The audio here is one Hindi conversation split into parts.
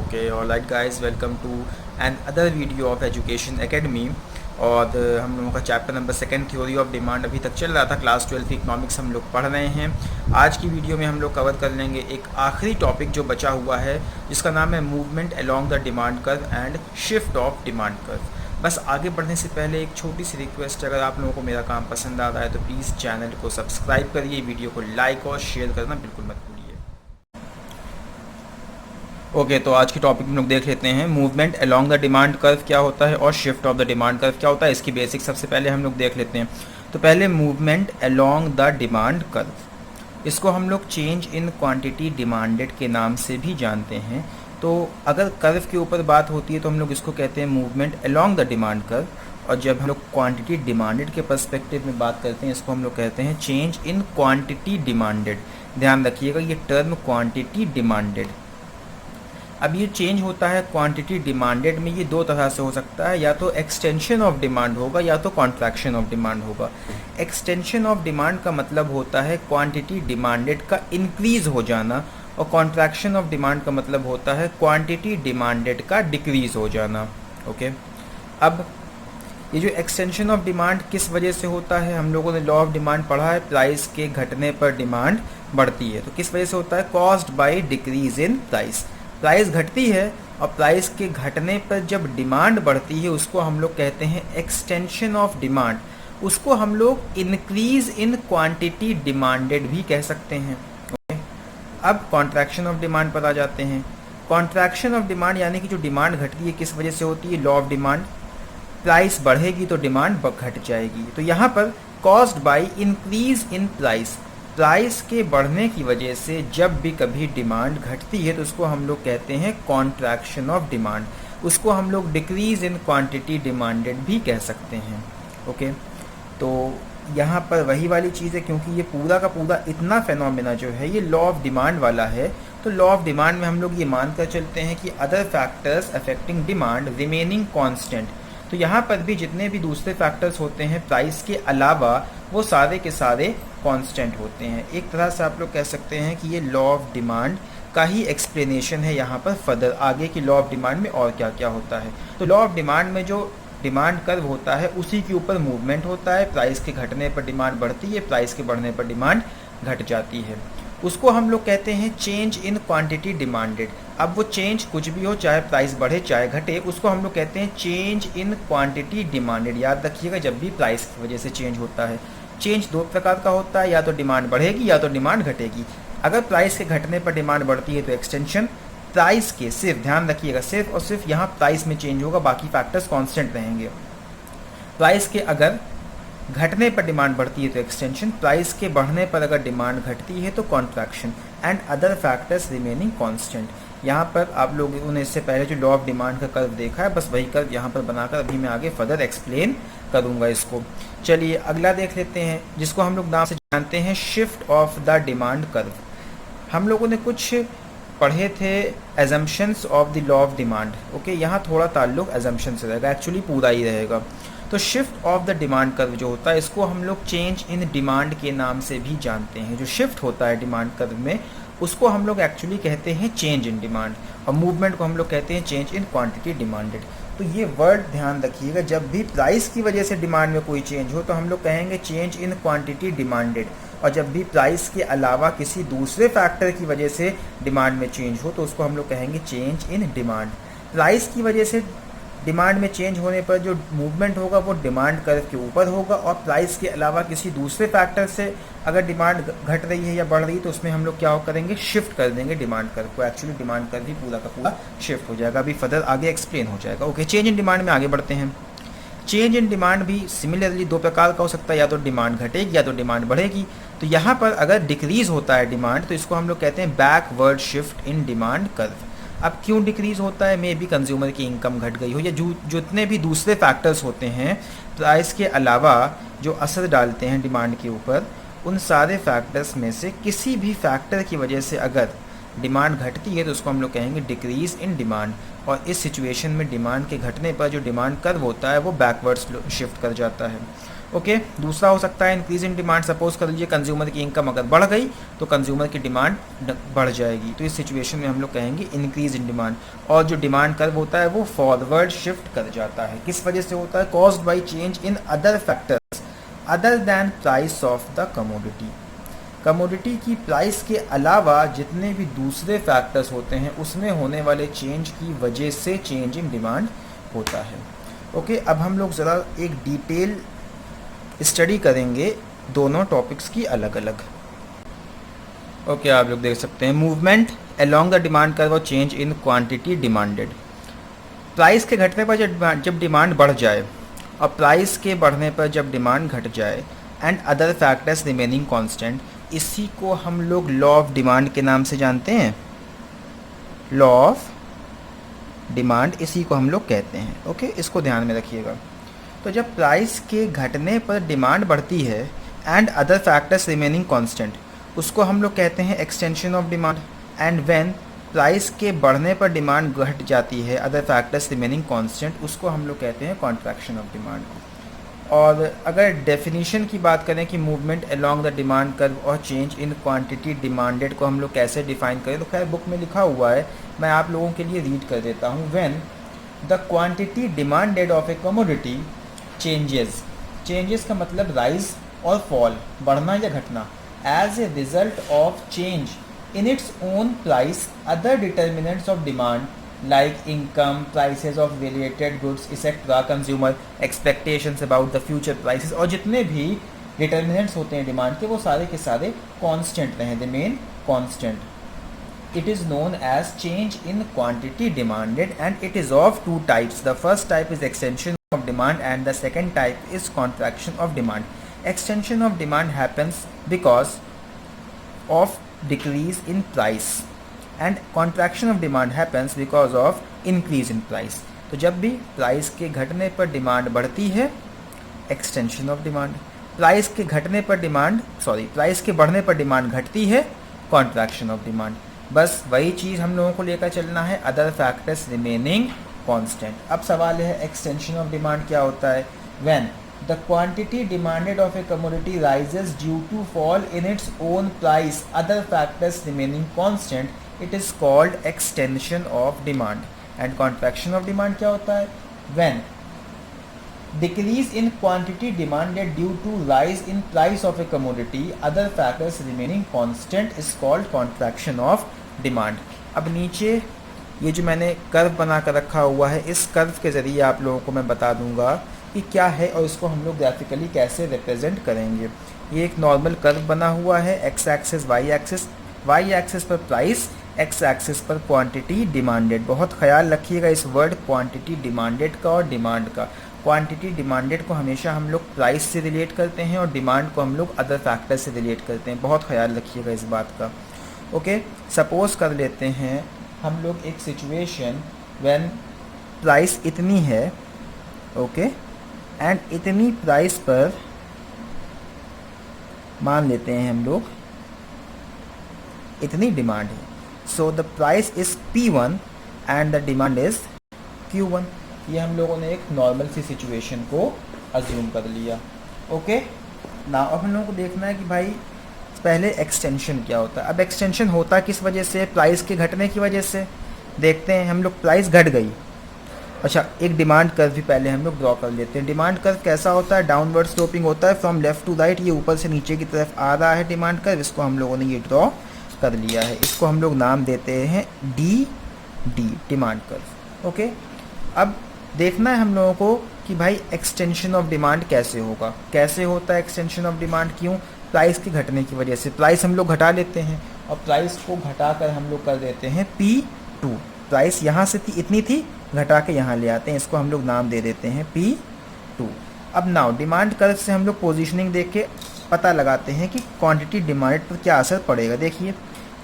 Okay, alright guys, welcome to another video of Education Academy। और हम लोगों का chapter number 2 theory of demand अभी तक चल रहा था। क्लास 12 की इकोनॉमिक्स हम लोग पढ़ रहे हैं। आज की वीडियो में हम लोग कवर कर लेंगे एक आखिरी टॉपिक जो बचा हुआ है, जिसका नाम है movement along the demand curve and shift of demand curve. बस आगे बढ़ने से पहले एक छोटी सी रिक्वेस्ट, अगर आप लोगों को मेरा काम पसंद आ रहा है तो प्लीज़ चैनल को सब्सक्राइब करिए, वीडियो को लाइक और शेयर करना बिल्कुल मत भूलिए। ओके, तो आज की टॉपिक हम लोग देख लेते हैं movement along the demand curve क्या होता है और shift of the demand curve क्या होता है। इसकी बेसिक सबसे पहले हम लोग देख लेते हैं। तो पहले movement along the demand curve, इसको हम लोग चेंज इन क्वांटिटी डिमांडेड के नाम से भी जानते हैं। तो अगर कर्व के ऊपर बात होती है तो हम लोग इसको कहते हैं movement along the demand curve, और जब हम लोग क्वांटिटी डिमांडेड के पर्सपेक्टिव में बात करते हैं इसको हम लोग कहते हैं चेंज इन क्वांटिटी डिमांडेड। ध्यान रखिएगा ये टर्म क्वांटिटी डिमांडेड। अब ये चेंज होता है क्वांटिटी डिमांडेड में, ये दो तरह से हो सकता है, या तो एक्सटेंशन ऑफ डिमांड होगा या तो कॉन्ट्रैक्शन ऑफ डिमांड होगा। एक्सटेंशन ऑफ डिमांड का मतलब होता है क्वांटिटी डिमांडेड का इंक्रीज हो जाना, और कॉन्ट्रैक्शन ऑफ डिमांड का मतलब होता है क्वांटिटी डिमांडेड का डिक्रीज हो जाना। ओके, अब ये जो एक्सटेंशन ऑफ डिमांड किस वजह से होता है, हम लोगों ने लॉ ऑफ डिमांड पढ़ा है, प्राइस के घटने पर डिमांड बढ़ती है। तो किस वजह से होता है, caused by decrease in price. Price घटती है और प्राइस के घटने पर जब डिमांड बढ़ती है उसको हम लोग कहते हैं एक्सटेंशन ऑफ डिमांड। उसको हम लोग इंक्रीज इन क्वांटिटी डिमांडेड भी कह सकते हैं। ओके, अब कॉन्ट्रैक्शन ऑफ डिमांड पर आ जाते हैं। कॉन्ट्रैक्शन ऑफ डिमांड यानी कि जो डिमांड घटती है किस वजह से होती है, लॉ ऑफ डिमांड। प्राइस बढ़ेगी तो डिमांड घट जाएगी। तो यहाँ पर caused by increase in price, price के बढ़ने की वजह से जब भी कभी डिमांड घटती है तो उसको हम लोग कहते हैं कॉन्ट्रैक्शन ऑफ डिमांड। उसको हम लोग डिक्रीज इन क्वांटिटी डिमांडेड भी कह सकते हैं। ओके, तो यहाँ पर वही वाली चीज़ है, क्योंकि ये पूरा का पूरा इतना फेनोमेना जो है ये लॉ ऑफ डिमांड वाला है। तो लॉ ऑफ डिमांड में हम लोग ये मानकर चलते हैं कि other factors affecting demand remaining constant. तो यहाँ पर भी जितने भी दूसरे फैक्टर्स होते हैं प्राइस के अलावा वो सारे के सारे कांस्टेंट होते हैं। एक तरह से आप लोग कह सकते हैं कि ये लॉ ऑफ डिमांड का ही एक्सप्लेनेशन है यहाँ पर फर्दर आगे की लॉ ऑफ डिमांड में और क्या क्या होता है। तो लॉ ऑफ डिमांड में जो डिमांड कर्व होता है उसी के ऊपर मूवमेंट होता है। प्राइस के घटने पर डिमांड बढ़ती है, प्राइस के बढ़ने पर डिमांड घट जाती है। उसको हम लोग कहते हैं चेंज इन क्वांटिटी डिमांडेड। अब वो चेंज कुछ भी हो, चाहे प्राइस बढ़े चाहे घटे, उसको हम लोग कहते हैं चेंज इन क्वांटिटी डिमांडेड। याद रखिएगा जब भी प्राइस की वजह से चेंज होता है, चेंज दो प्रकार का होता है, या तो डिमांड बढ़ेगी या तो डिमांड घटेगी। अगर प्राइस के घटने पर डिमांड बढ़ती है तो एक्सटेंशन, प्राइस के सिर्फ ध्यान रखिएगा सिर्फ और सिर्फ यहाँ प्राइस में चेंज होगा, बाकी फैक्टर्स कांस्टेंट रहेंगे। प्राइस के अगर घटने पर डिमांड बढ़ती है तो एक्सटेंशन, प्राइस के बढ़ने पर अगर डिमांड घटती है तो contraction, and other factors remaining constant. यहाँ पर आप लोगों ने इससे पहले जो लॉ ऑफ डिमांड का कर्व देखा है बस वही कर्व यहाँ पर बनाकर अभी मैं आगे फर्दर एक्सप्लेन करूँगा इसको। चलिए अगला देख लेते हैं, जिसको हम लोग नाम से जानते हैं shift of the demand curve. हम लोगों ने कुछ पढ़े थे assumptions of the law of demand. Okay, यहाँ थोड़ा ताल्लुक एजम्पशन से रहेगा, एक्चुअली पूरा ही रहेगा। तो shift of the demand curve जो होता है इसको हम लोग चेंज इन डिमांड के नाम से भी जानते हैं। जो शिफ्ट होता है डिमांड कर्व में उसको हम लोग एक्चुअली कहते हैं चेंज इन डिमांड, और मूवमेंट को हम लोग कहते हैं चेंज इन क्वांटिटी डिमांडेड। तो ये वर्ड ध्यान रखिएगा, जब भी प्राइस की वजह से डिमांड में कोई चेंज हो तो हम लोग कहेंगे चेंज इन क्वांटिटी डिमांडेड, और जब भी प्राइस के अलावा किसी दूसरे फैक्टर की वजह से डिमांड में चेंज हो तो उसको हम लोग कहेंगे चेंज इन डिमांड। प्राइस की वजह से डिमांड में चेंज होने पर जो मूवमेंट होगा वो डिमांड कर्व के ऊपर होगा, और प्राइस के अलावा किसी दूसरे फैक्टर से अगर डिमांड घट रही है या बढ़ रही है तो उसमें हम लोग क्या करेंगे, शिफ्ट कर देंगे डिमांड कर्व को। एक्चुअली डिमांड कर्व भी पूरा का पूरा शिफ्ट हो जाएगा, अभी फर्दर आगे एक्सप्लेन हो जाएगा। ओके, चेंज इन डिमांड में आगे बढ़ते हैं। चेंज इन डिमांड भी सिमिलरली दो प्रकार का हो सकता है, या तो डिमांड घटेगी या तो डिमांड बढ़ेगी। तो यहाँ पर अगर डिक्रीज होता है डिमांड तो इसको हम लोग कहते हैं backward shift in demand curve. अब क्यों डिक्रीज होता है, मे भी कंज्यूमर की इनकम घट गई हो, या जितने भी दूसरे फैक्टर्स होते हैं प्राइस के अलावा जो असर डालते हैं डिमांड के ऊपर, उन सारे फैक्टर्स में से किसी भी फैक्टर की वजह से अगर डिमांड घटती है तो उसको हम लोग कहेंगे डिक्रीज इन डिमांड। और इस सिचुएशन में डिमांड के घटने पर जो डिमांड कर्व होता है वो बैकवर्ड्स शिफ्ट कर जाता है। ओके दूसरा हो सकता है इंक्रीज इन डिमांड। सपोज कर लीजिए कंज्यूमर की इनकम अगर बढ़ गई तो कंज्यूमर की डिमांड बढ़ जाएगी, तो इस सिचुएशन में हम लोग कहेंगे इंक्रीज इन डिमांड। और जो डिमांड कर्व होता है वो फॉरवर्ड शिफ्ट कर जाता है। किस वजह से होता है? Caused by change in other factors other than price of the commodity. Commodity की प्राइस के अलावा जितने भी दूसरे फैक्टर्स होते हैं उसमें होने वाले चेंज की वजह से चेंज इन डिमांड होता है। ओके अब हम लोग ज़रा एक डिटेल स्टडी करेंगे दोनों टॉपिक्स की अलग अलग। ओके आप लोग देख सकते हैं movement along the demand curve और change in quantity demanded. Price के घटने पर जब डिमांड बढ़ जाए और प्राइस के बढ़ने पर जब डिमांड घट जाए and other factors remaining constant, इसी को हम लोग लॉ ऑफ डिमांड के नाम से जानते हैं। लॉ ऑफ डिमांड इसी को हम लोग कहते हैं। ओके इसको ध्यान में रखिएगा। तो जब प्राइस के घटने पर डिमांड बढ़ती है and other factors remaining constant, उसको हम लोग कहते हैं extension of demand. And when price के बढ़ने पर डिमांड घट जाती है अदर फैक्टर्स रिमेनिंग कांस्टेंट, उसको हम लोग कहते हैं कॉन्ट्रैक्शन ऑफ डिमांड। और अगर डेफिनेशन की बात करें कि movement along the demand curve और चेंज इन क्वांटिटी डिमांडेड को हम लोग कैसे डिफाइन करें, तो खैर बुक में लिखा हुआ है, मैं आप लोगों के लिए रीड कर देता हूँ। When the quantity demanded of a commodity changes का मतलब राइज और फॉल, बढ़ना या घटना, as a result of change in its own price other determinants of demand like income, prices of related goods, etc., consumer expectations about the future prices, और जितने भी डिटर्मिनेंट्स होते हैं डिमांड के वो सारे के सारे कांस्टेंट रहें, the main constant. It is known as change in quantity demanded and it is of two types. The first type is extension of demand and the second type is contraction of demand. Extension of demand happens because of decrease in price and contraction of demand happens because of increase in price. तो जब भी प्राइस के घटने पर डिमांड बढ़ती है एक्सटेंशन ऑफ डिमांड, प्राइस के बढ़ने पर डिमांड घटती है कॉन्ट्रैक्शन ऑफ डिमांड। बस वही चीज़ हम लोगों को लेकर चलना है, अदर फैक्टर्स रिमेनिंग कांस्टेंट। अब सवाल है एक्सटेंशन ऑफ डिमांड क्या होता है? When the quantity demanded of a commodity rises due to fall in its own price, other factors remaining constant, it is called extension of demand. And contraction of demand क्या होता है? When decrease in quantity demanded due to rise in price of a commodity, other factors remaining constant is called contraction of demand. अब नीचे ये जो मैंने कर्व बना कर रखा हुआ है, इस कर्व के ज़रिए आप लोगों को मैं बता दूंगा कि क्या है और इसको हम लोग ग्राफिकली कैसे रिप्रेजेंट करेंगे। ये एक नॉर्मल कर्व बना हुआ है, एक्स एक्सिस वाई एक्सिस पर प्राइस, एक्स एक्सिस पर क्वांटिटी डिमांडेड। बहुत ख्याल रखिएगा इस वर्ड क्वांटिटी डिमांडेड का और डिमांड का। क्वांटिटी डिमांडेड को हमेशा हम लोग प्राइस से रिलेट करते हैं और डिमांड को हम लोग अदर फैक्टर से रिलेट करते हैं, बहुत ख्याल रखिएगा इस बात का। ओके सपोज कर लेते हैं हम लोग एक सिचुएशन व्हेन प्राइस इतनी है, ओके एंड इतनी प्राइस पर मान लेते हैं हम लोग इतनी डिमांड है। So the price is P1 and the demand is Q1। ये हम लोगों ने एक नॉर्मल सी सिचुएशन को अज्यूम कर लिया। ओके ना अब हम लोगों को देखना है कि भाई पहले एक्सटेंशन क्या होता है। अब एक्सटेंशन होता किस वजह से? प्राइस के घटने की वजह से। देखते हैं हम लोग, प्राइस घट गई, अच्छा एक डिमांड कर्व भी पहले हम लोग ड्रॉ कर लेते हैं। डिमांड कर्व कैसा होता है? डाउनवर्ड स्लोपिंग होता है, फ्रॉम लेफ्ट टू राइट। ये ऊपर से नीचे की तरफ आ रहा है डिमांड कर्व, इसको हम लोगों ने ये ड्रॉ कर लिया है। इसको हम लोग नाम देते हैं डी डिमांड कर्व। ओके अब देखना है हम लोगों को कि भाई एक्सटेंशन ऑफ डिमांड कैसे होगा, कैसे होता है एक्सटेंशन ऑफ डिमांड? क्यों? प्राइस के घटने की वजह से। प्राइस हम लोग घटा लेते हैं और प्राइस को घटाकर हम लोग कर देते हैं P2। प्राइस यहाँ से थी इतनी थी, घटा के यहाँ ले आते हैं, इसको हम लोग नाम दे देते हैं P2। अब नाउ डिमांड कर्व से हम लोग पोजीशनिंग देख के पता लगाते हैं कि क्वांटिटी डिमांड पर क्या असर पड़ेगा। देखिए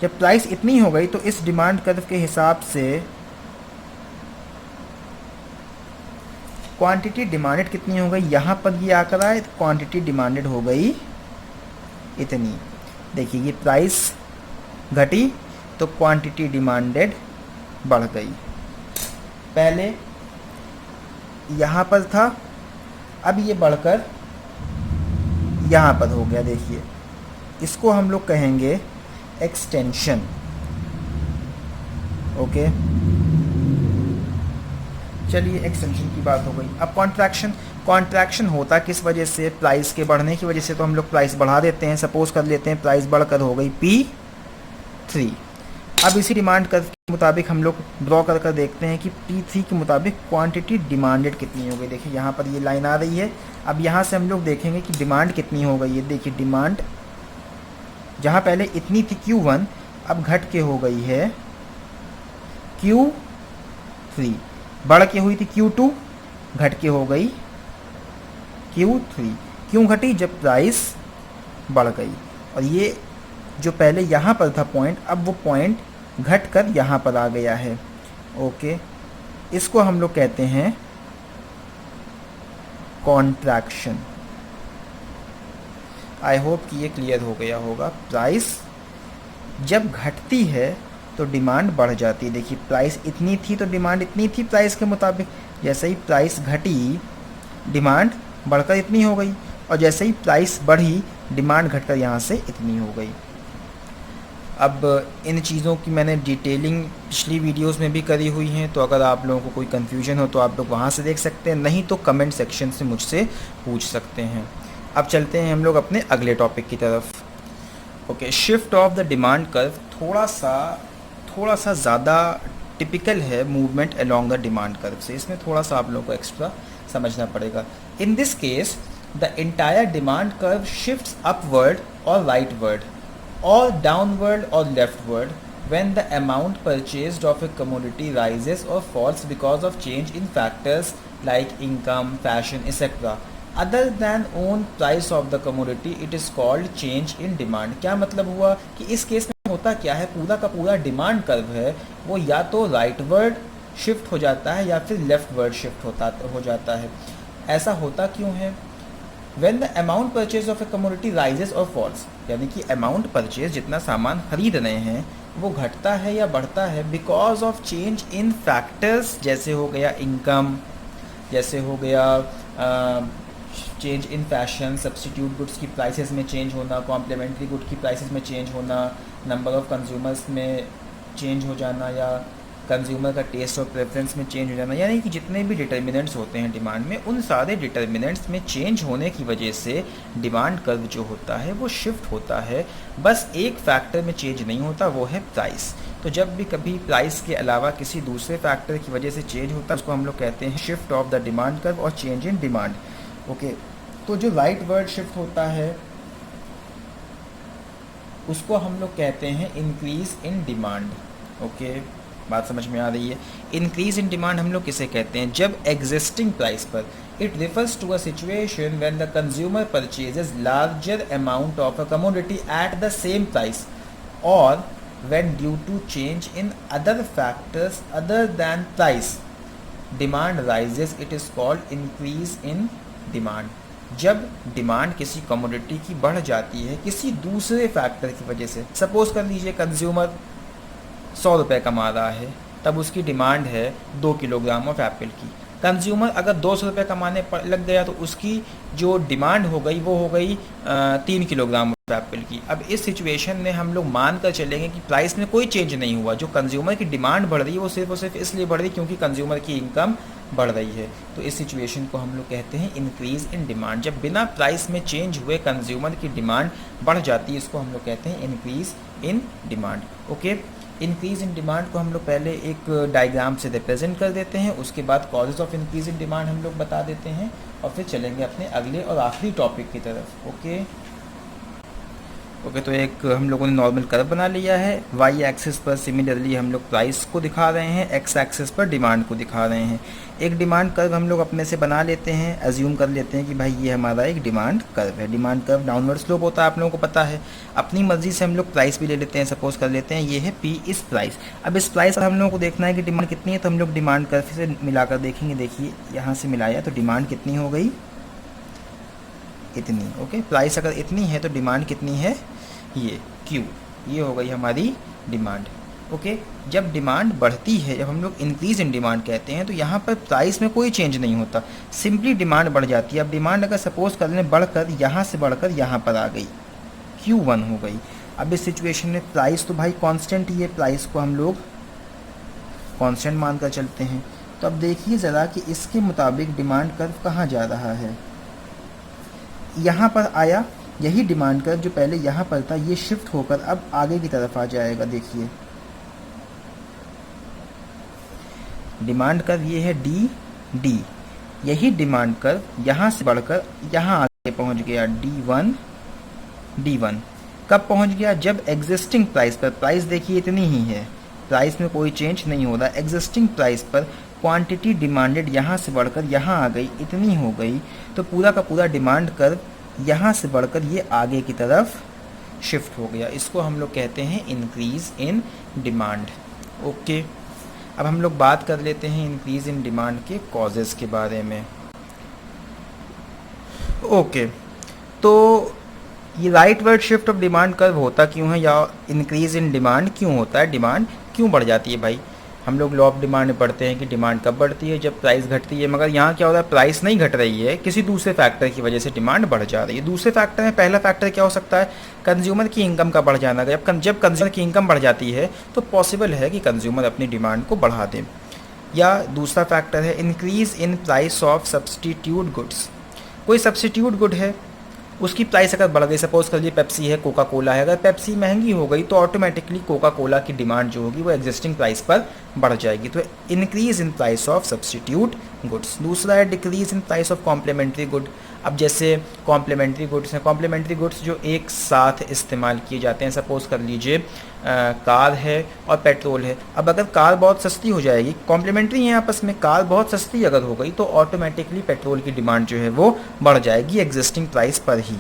जब प्राइस इतनी हो गई तो इस डिमांड कर्व के हिसाब से क्वांटिटी डिमांडेड कितनी हो गई? यहाँ पर ये आकर आए, क्वांटिटी डिमांडेड हो गई इतनी। देखिए ये प्राइस घटी तो क्वांटिटी डिमांडेड बढ़ गई। पहले यहाँ पर था, अब ये बढ़कर यहाँ पर हो गया, देखिए इसको हम लोग कहेंगे एक्सटेंशन। ओके, चलिए एक्सटेंशन की बात हो गई। अब कॉन्ट्रैक्शन, कॉन्ट्रैक्शन होता किस वजह से? प्राइस के बढ़ने की वजह से। तो हम लोग प्राइस बढ़ा देते हैं, सपोज कर लेते हैं प्राइस बढ़कर हो गई P3। अब इसी डिमांड कर्व के मुताबिक हम लोग ड्रॉ कर कर देखते हैं कि P3 के मुताबिक क्वांटिटी डिमांडेड कितनी हो गई। देखिए यहाँ पर ये लाइन आ रही है। अब यहाँ से हम लोग देखेंगे कि डिमांड कितनी हो गई है। देखिए डिमांड जहाँ पहले इतनी थी Q1, अब घट के हो गई है Q3। बढ़ के हुई थी Q2, घट के हो गई Q3। क्यों घटी? जब प्राइस बढ़ गई। और ये जो पहले यहाँ पर था पॉइंट, अब वो पॉइंट घट कर यहाँ पर आ गया है। ओके, इसको हम लोग कहते हैं कॉन्ट्रैक्शन। आई होप कि ये क्लियर हो गया होगा। प्राइस जब घटती है तो डिमांड बढ़ जाती है। देखिए प्राइस इतनी थी तो डिमांड इतनी थी प्राइस के मुताबिक, जैसे ही प्राइस घटी डिमांड बढ़कर इतनी हो गई, और जैसे ही प्राइस बढ़ी डिमांड घटकर यहाँ से इतनी हो गई। अब इन चीज़ों की मैंने डिटेलिंग पिछली वीडियोस में भी करी हुई हैं, तो अगर आप लोगों को कोई कन्फ्यूजन हो तो आप लोग वहाँ से देख सकते हैं, नहीं तो कमेंट सेक्शन से मुझसे पूछ सकते हैं। अब चलते हैं हम लोग अपने अगले टॉपिक की तरफ। Okay, shift of the demand curve थोड़ा सा ज़्यादा टिपिकल है movement along the demand curve से। इसमें थोड़ा सा आप लोगों को एक्स्ट्रा समझना पड़ेगा। In this case the entire demand curve shifts upward और rightward or downward or leftward when the amount purchased of a commodity rises or falls because of change in factors like income, fashion, etc. Other than own price of the commodity, it is called change in demand. क्या मतलब हुआ कि इस केस में होता क्या है, पूरा का पूरा डिमांड कर्व है वो या तो राइटवर्ड शिफ्ट हो जाता है या फिर लेफ्टवर्ड शिफ्ट हो जाता है। ऐसा होता क्यों है? When the amount purchase of a commodity rises or falls, यानी कि अमाउंट परचेज, जितना सामान खरीद रहे हैं वो घटता है या बढ़ता है because of change in factors, जैसे हो गया इनकम, जैसे हो गया change in fashion, substitute goods की प्राइसेस में चेंज होना, कॉम्प्लीमेंट्री गुड की प्राइसेस में चेंज होना, नंबर ऑफ़ कंज्यूमर्स में चेंज हो जाना, या कंज्यूमर का टेस्ट और प्रेफरेंस में चेंज हो जाना। यानी कि जितने भी डिटर्मिनेंट्स होते हैं डिमांड में, उन सारे डिटर्मिनेंट्स में चेंज होने की वजह से डिमांड कर्व जो होता है वो शिफ्ट होता है। बस एक फैक्टर में चेंज नहीं होता, वो है प्राइस। तो जब भी कभी प्राइस के अलावा किसी दूसरे फैक्टर की वजह से चेंज होता है उसको हम लोग कहते हैं shift of the demand curve और चेंज इन डिमांड। ओके, तो जो राइट वर्ड शिफ्ट होता है उसको हम लोग कहते हैं इंक्रीज इन डिमांड। ओके, बात समझ में आ रही है? इंक्रीज इन डिमांड हम लोग किसे कहते हैं? जब एग्जिस्टिंग प्राइस पर, it refers to a situation when the consumer purchases larger amount of a commodity at the same price, और when due to change in other factors other than price demand rises, it is called increase in demand. जब डिमांड किसी कमोडिटी की बढ़ जाती है किसी दूसरे फैक्टर की वजह से, सपोज कर लीजिए कंज्यूमर 100 रुपये कमा रहा है, तब उसकी डिमांड है 2 किलोग्राम ऑफ एप्पल की। कंज्यूमर अगर 200 रुपये कमाने लग गया तो उसकी जो डिमांड हो गई वो हो गई 3 किलोग्राम ऑफ एप्पल की। अब इस सिचुएशन में हम लोग मान कर चलेंगे कि प्राइस में कोई चेंज नहीं हुआ, जो कंज्यूमर की डिमांड बढ़ रही है वो सिर्फ और सिर्फ इसलिए बढ़ रही है क्योंकि कंज्यूमर की इनकम बढ़ रही है। तो इस सिचुएशन को हम लोग कहते हैं इंक्रीज इन डिमांड। जब बिना प्राइस में चेंज हुए कंज्यूमर की डिमांड बढ़ जाती है, इसको हम लोग कहते हैं increase in demand. Okay, increase in demand को हम लोग पहले एक डायग्राम से रिप्रेजेंट कर देते हैं, उसके बाद causes of increase in demand हम लोग बता देते हैं, और फिर चलेंगे अपने अगले और आखिरी टॉपिक की तरफ। ओके, तो एक हम लोगों ने नॉर्मल कर्व बना लिया है। वाई एक्सिस पर सिमिलरली हम लोग प्राइस को दिखा रहे हैं, एक्स एक्सिस पर डिमांड को दिखा रहे हैं। एक डिमांड कर्व हम लोग अपने से बना लेते हैं, एज्यूम कर लेते हैं कि भाई ये हमारा एक डिमांड कर्व है। डिमांड कर्व डाउनवर्ड स्लोप होता है, आप लोगों को पता है। अपनी मर्जी से हम लोग प्राइस भी ले लेते हैं, सपोज कर लेते हैं ये है पी इस प्राइस। अब इस प्राइस पर हम लोगों को देखना है कि डिमांड कितनी है, तो हम लोग डिमांड कर्व से मिलाकर देखेंगे। देखिए यहाँ से मिलाया तो डिमांड कितनी हो गई, इतनी। ओके, प्राइस अगर इतनी है तो डिमांड कितनी है, ये क्यू, ये हो गई हमारी डिमांड। ओके जब डिमांड बढ़ती है, जब हम लोग इंक्रीज इन डिमांड कहते हैं, तो यहाँ पर प्राइस में कोई चेंज नहीं होता, सिंपली डिमांड बढ़ जाती है। अब डिमांड अगर सपोज कर लें बढ़कर यहाँ से बढ़कर यहाँ पर आ गई, Q1 हो गई। अब इस सिचुएशन में प्राइस तो भाई कांस्टेंट ही है, प्राइस को हम लोग कांस्टेंट मानकर चलते हैं। तो अब देखिए ज़रा कि इसके मुताबिक डिमांड कर्व कहाँ जा रहा है, यहाँ पर आया। यही डिमांड कर्व जो पहले यहाँ पर था, ये शिफ्ट होकर अब आगे की तरफ आ जाएगा। देखिए डिमांड कर्व ये है D, यही डिमांड कर्व यहाँ से बढ़कर यहाँ आगे पहुँच गया D1। कब पहुँच गया, जब एग्जिस्टिंग प्राइस पर, प्राइस देखिए इतनी ही है, प्राइस में कोई चेंज नहीं हो रहा, एग्जिस्टिंग प्राइस पर क्वांटिटी डिमांडेड यहाँ से बढ़कर यहाँ आ गई, इतनी हो गई, तो पूरा का पूरा डिमांड कर्व यहाँ से बढ़कर ये आगे की तरफ शिफ्ट हो गया। इसको हम लोग कहते हैं इंक्रीज इन डिमांड। ओके अब हम लोग बात कर लेते हैं इंक्रीज इन डिमांड के कॉजेज़ के बारे में। ओके तो ये rightward shift of demand curve होता क्यों है, या इंक्रीज इन डिमांड क्यों होता है, डिमांड क्यों बढ़ जाती है भाई। हम लोग लॉ ऑफ डिमांड में पढ़ते हैं कि डिमांड कब बढ़ती है, जब प्राइस घटती है, मगर यहाँ क्या हो रहा है, प्राइस नहीं घट रही है, किसी दूसरे फैक्टर की वजह से डिमांड बढ़ जा रही है। दूसरे फैक्टर में पहला फैक्टर क्या हो सकता है, कंज्यूमर की इनकम का बढ़ जाना। जब कंज्यूमर की इनकम बढ़ जाती है तो पॉसिबल है कि कंज्यूमर अपनी डिमांड को बढ़ा दें। या दूसरा फैक्टर है increase in price of substitute goods. कोई सब्सटीट्यूट गुड है, उसकी प्राइस अगर बढ़ गई, सपोज कर लीजिए पेप्सी है, कोका कोला है, अगर पेप्सी महंगी हो गई तो ऑटोमेटिकली कोका कोला की डिमांड जो होगी वो एग्जिस्टिंग प्राइस पर बढ़ जाएगी। तो increase in price of substitute goods. दूसरा है decrease in price of complementary good. अब जैसे कॉम्प्लीमेंट्री गुड्स हैं, कॉम्प्लीमेंट्री गुड्स जो एक साथ इस्तेमाल किए जाते हैं, सपोज कर लीजिए कार है और पेट्रोल है। अब अगर कार बहुत सस्ती हो जाएगी, कॉम्प्लीमेंट्री हैं आपस में, कार बहुत सस्ती अगर हो गई तो ऑटोमेटिकली पेट्रोल की डिमांड जो है वो बढ़ जाएगी एग्जिस्टिंग प्राइस पर ही।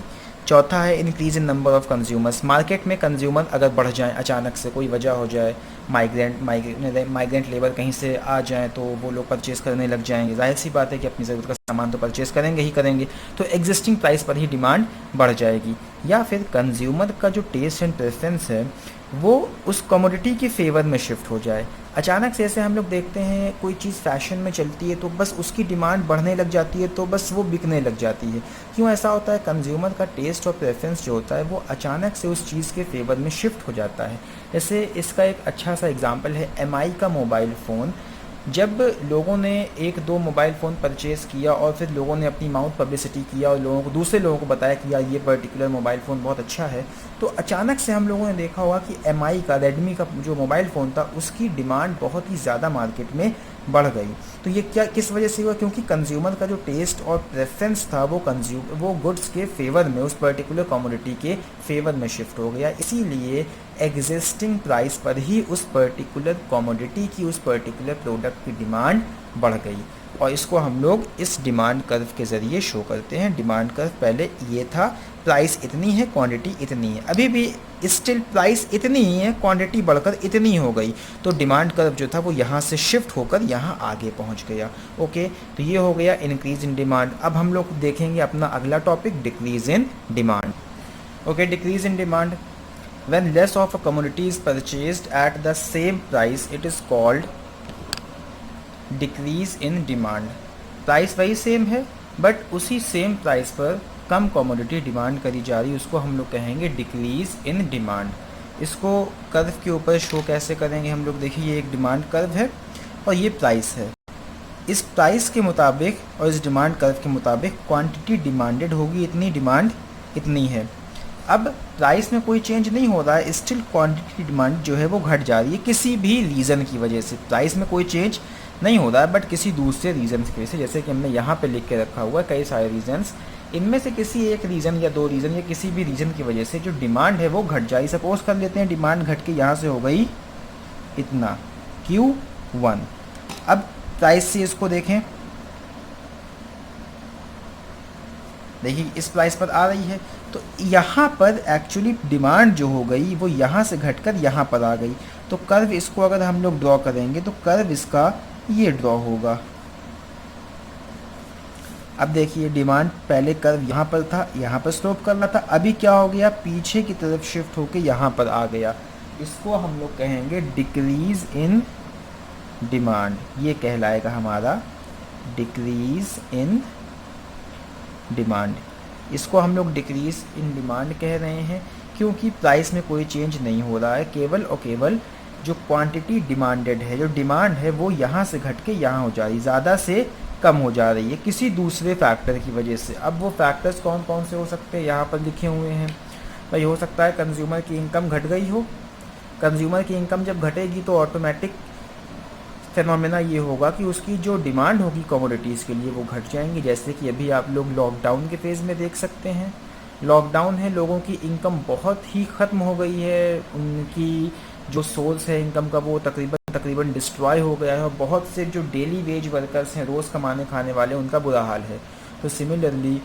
चौथा है increase in number of consumers. Market में कंज्यूमर अगर बढ़ जाएं, अचानक से कोई वजह हो जाए, माइग्रेंट लेबर कहीं से आ जाएं तो वो लोग परचेज़ करने लग जाएंगे। जाहिर सी बात है कि अपनी ज़रूरत का सामान तो परचेज़ करेंगे ही करेंगे, तो एग्जिस्टिंग प्राइस पर ही डिमांड बढ़ जाएगी। या फिर कंज्यूमर का जो टेस्ट एंड प्रेफरेंस है वो उस कमोडिटी के फेवर में शिफ्ट हो जाए। अचानक से ऐसे हम लोग देखते हैं कोई चीज़ फैशन में चलती है तो बस उसकी डिमांड बढ़ने लग जाती है, तो बस वो बिकने लग जाती है। क्यों ऐसा होता है, कंज्यूमर का टेस्ट और प्रेफरेंस जो होता है वो अचानक से उस चीज़ के फेवर में शिफ्ट हो जाता है। जैसे इसका एक अच्छा सा एग्जांपल है MI का मोबाइल फ़ोन। जब लोगों ने एक दो मोबाइल फ़ोन परचेज़ किया और फिर लोगों ने अपनी माउथ पब्लिसिटी किया और लोगों को, दूसरे लोगों को बताया कि यार ये पर्टिकुलर मोबाइल फ़ोन बहुत अच्छा है, तो अचानक से हम लोगों ने देखा होगा कि MI का, रेडमी का जो मोबाइल फ़ोन था उसकी डिमांड बहुत ही ज़्यादा मार्केट में बढ़ गई। तो ये क्या किस वजह से हुआ, क्योंकि कंज्यूमर का जो टेस्ट और प्रेफरेंस था वो गुड्स के फेवर में, उस पर्टिकुलर कमोडिटी के फेवर में शिफ्ट हो गया। इसीलिए एग्जिस्टिंग प्राइस पर ही उस पर्टिकुलर कमोडिटी की, उस पर्टिकुलर प्रोडक्ट की डिमांड बढ़ गई। और इसको हम लोग इस डिमांड कर्व के ज़रिए शो करते हैं। डिमांड कर्व पहले ये था, प्राइस इतनी है, क्वांटिटी इतनी है, अभी भी स्टिल प्राइस इतनी ही है, क्वांटिटी बढ़कर इतनी हो गई, तो डिमांड कर्व जो था वो यहाँ से शिफ्ट होकर यहाँ आगे पहुँच गया। ओके, तो ये हो गया इंक्रीज इन डिमांड। अब हम लोग देखेंगे अपना अगला topic, decrease in demand. Okay, decrease in demand, when less of a commodity is purchased at the same price, it is called decrease in demand। Price वही सेम है बट उसी सेम प्राइस पर कम कमोडिटी डिमांड करी जा रही है, उसको हम लोग कहेंगे डिक्रीज इन डिमांड। इसको कर्व के ऊपर शो कैसे करेंगे हम लोग, देखिए ये एक डिमांड कर्व है और ये प्राइस है। इस प्राइस के मुताबिक और इस डिमांड कर्व के मुताबिक क्वांटिटी डिमांडेड होगी, इतनी डिमांड इतनी है। अब प्राइस में कोई चेंज नहीं हो रहा है, स्टिल क्वांटिटी डिमांड जो है वो घट जा रही है किसी भी रीज़न की वजह से। प्राइस में कोई चेंज नहीं हो रहा है बट किसी दूसरे रीज़न की वजह से, जैसे कि हमने यहाँ पे लिख के रखा हुआ है कई सारे रीज़न्स, इनमें से किसी एक रीज़न या दो रीज़न या किसी भी रीज़न की वजह से जो डिमांड है वो घट जाए। सपोज कर लेते हैं डिमांड घट के यहाँ से हो गई इतना Q1। अब प्राइस से इसको देखें, देखिए इस प्राइस पर आ रही है, तो यहाँ पर एक्चुअली डिमांड जो हो गई वो यहाँ से घटकर यहाँ पर आ गई। तो कर्व इसको अगर हम लोग ड्रॉ करेंगे तो कर्व इसका ये ड्रॉ होगा। अब देखिए डिमांड पहले कर्व यहाँ पर था, यहाँ पर स्लोप कर रहा था, अभी क्या हो गया, पीछे की तरफ शिफ्ट होकर यहाँ पर आ गया। इसको हम लोग कहेंगे डिक्रीज़ इन डिमांड, ये कहलाएगा हमारा डिक्रीज़ इन डिमांड। इसको हम लोग डिक्रीज़ इन डिमांड कह रहे हैं क्योंकि प्राइस में कोई चेंज नहीं हो रहा है, केवल और केवल जो क्वांटिटी डिमांडेड है, जो डिमांड है वो यहाँ से घट के यहाँ हो जा रही, ज़्यादा से कम हो जा रही है किसी दूसरे फैक्टर की वजह से। अब वो फैक्टर्स कौन कौन से हो सकते हैं यहाँ पर लिखे हुए हैं भाई। हो सकता है कंज्यूमर की इनकम घट गई हो। कंज्यूमर की इनकम जब घटेगी तो ऑटोमेटिक फेनोमेना ये होगा कि उसकी जो डिमांड होगी कमोडिटीज़ के लिए वो घट जाएंगी, जैसे कि अभी आप लोग लॉकडाउन के फेज़ में देख सकते हैं। लॉकडाउन है, लोगों की इनकम बहुत ही ख़त्म हो गई है, उनकी जो सोर्स है इनकम का वो तकरीबन डिस्ट्रॉय हो गया है, और बहुत से जो डेली वेज वर्कर्स हैं, रोज़ कमाने खाने वाले, उनका बुरा हाल है। तो सिमिलरली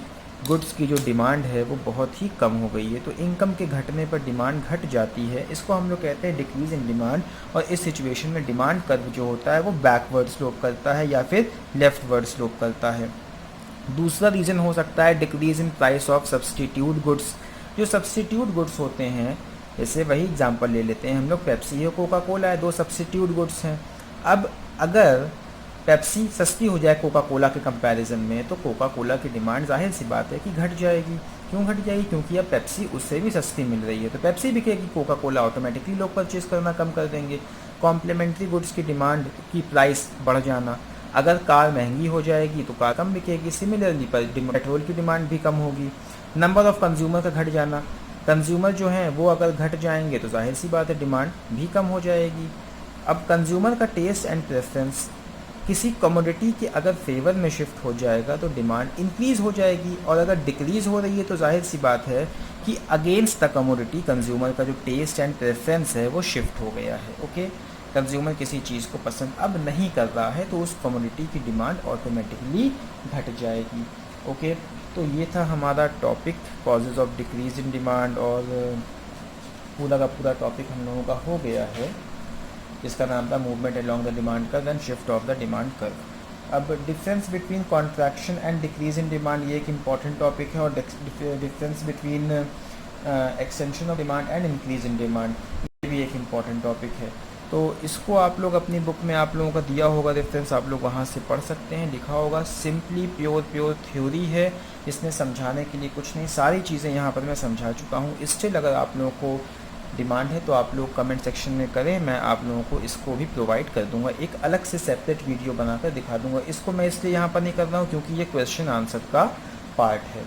गुड्स की जो डिमांड है वो बहुत ही कम हो गई है, तो इनकम के घटने पर डिमांड घट जाती है। इसको हम लोग कहते हैं डिक्रीज़ इन डिमांड। और इस सिचुएशन में डिमांड कर्व जो होता है वो बैकवर्ड स्लोप करता है या फिर लेफ्टवर्ड स्लोप करता है। दूसरा रीज़न हो सकता है decrease in price of substitute goods. जो सब्सटीट्यूट गुड्स होते हैं, जैसे वही एग्जांपल ले लेते हैं हम लोग, पेप्सी है, कोका कोला है, दो सब्सटीट्यूट गुड्स हैं। अब अगर पेप्सी सस्ती हो जाए कोका कोला के कंपैरिजन में, तो कोका कोला की डिमांड जाहिर सी बात है कि घट जाएगी। क्यों घट जाएगी? क्योंकि अब पेप्सी उससे भी सस्ती मिल रही है, तो पेप्सी बिकेगी, कोका कोला ऑटोमेटिकली लोग परचेज़ करना कम कर देंगे। कॉम्प्लीमेंट्री गुड्स की डिमांड की प्राइस बढ़ जाना, अगर कार महंगी हो जाएगी तो कार कम बिकेगी। सिमिलरली पेट्रोल की डिमांड भी कम होगी। नंबर ऑफ़ कंज्यूमर का घट जाना, कंज्यूमर जो हैं वो अगर घट जाएंगे तो जाहिर सी बात है डिमांड भी कम हो जाएगी। अब कंज्यूमर का टेस्ट एंड प्रेफरेंस किसी कमोडिटी के अगर फेवर में शिफ्ट हो जाएगा तो डिमांड इंक्रीज़ हो जाएगी, और अगर डिक्रीज़ हो रही है तो जाहिर सी बात है कि अगेंस्ट द कमोडिटी कंज्यूमर का जो टेस्ट एंड प्रेफरेंस है वो शिफ्ट हो गया है। ओके, कंज्यूमर किसी चीज़ को पसंद अब नहीं कर रहा है तो उस कमोडिटी की डिमांड ऑटोमेटिकली घट जाएगी। ओके, तो ये था हमारा topic causes of decrease in demand, और पूरा का पूरा टॉपिक हम लोगों का हो गया है, जिसका नाम था movement along the demand curve and shift of the demand curve. अब difference between contraction and decrease in demand ये एक इम्पॉर्टेंट टॉपिक है, और difference between extension of demand and increase in demand ये भी एक इम्पॉर्टेंट टॉपिक है। तो इसको आप लोग अपनी बुक में आप लोगों का दिया होगा रेफरेंस, आप लोग वहाँ से पढ़ सकते हैं, लिखा होगा। सिंपली प्योर थ्योरी है, इसमें समझाने के लिए कुछ नहीं, सारी चीज़ें यहाँ पर मैं समझा चुका हूँ। स्टिल अगर आप लोगों को डिमांड है तो आप लोग कमेंट सेक्शन में करें, मैं आप लोगों को इसको भी प्रोवाइड कर दूंगा, एक अलग से सेपरेट वीडियो बनाकर दिखा दूंगा। इसको मैं इसलिए यहाँ पर नहीं कर रहा हूँ क्योंकि ये क्वेश्चन आंसर का पार्ट है,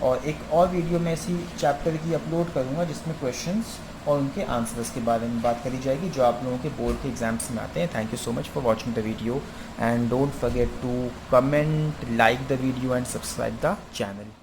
और एक और वीडियो मैं इसी चैप्टर की अपलोड करूँगा जिसमें क्वेश्चंस और उनके आंसर्स के बारे में बात करी जाएगी जो आप लोगों के बोर्ड के एग्जाम्स में आते हैं। Thank you so much for watching the video, and don't forget to comment, like the video and subscribe the channel.